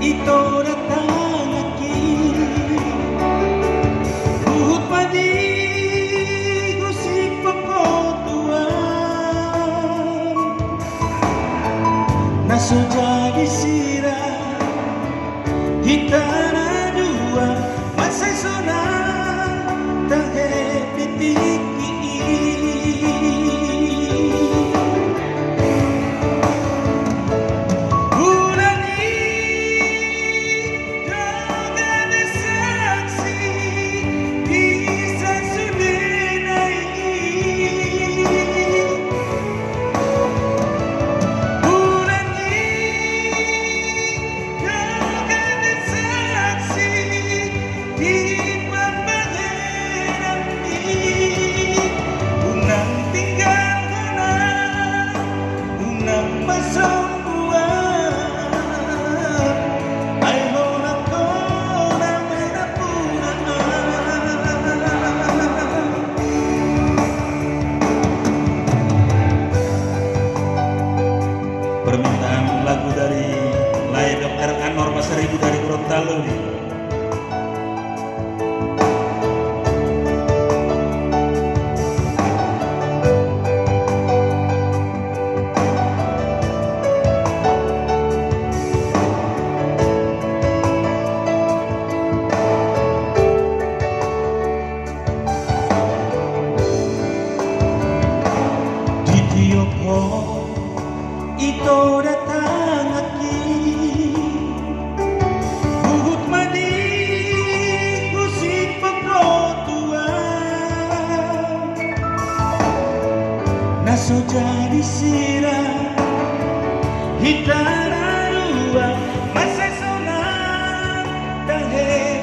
Ito datang aki Buhut padi gusip pekotuan Naso jadi sirah Hitana dua Masai sonang Tanghe pitiki permintaan lagu dari Lai Dr. Anwar Pasaribu dari Gorontalo nih. Di Tiongkok Ito datang aki Buhut madi gusip pekotuan Naso jadi sirah Hitana dua Masai sonang Tanghe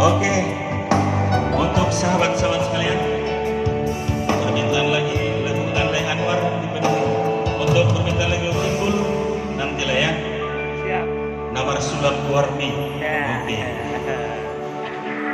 Oke, untuk sahabat-sahabat sekalian, permintaan lagi lagu Lai Anwar dipenuhi. Untuk permintaan lagi timbul nantilah ya. Siap. Namar Sulap Warmi. Ya. Oke.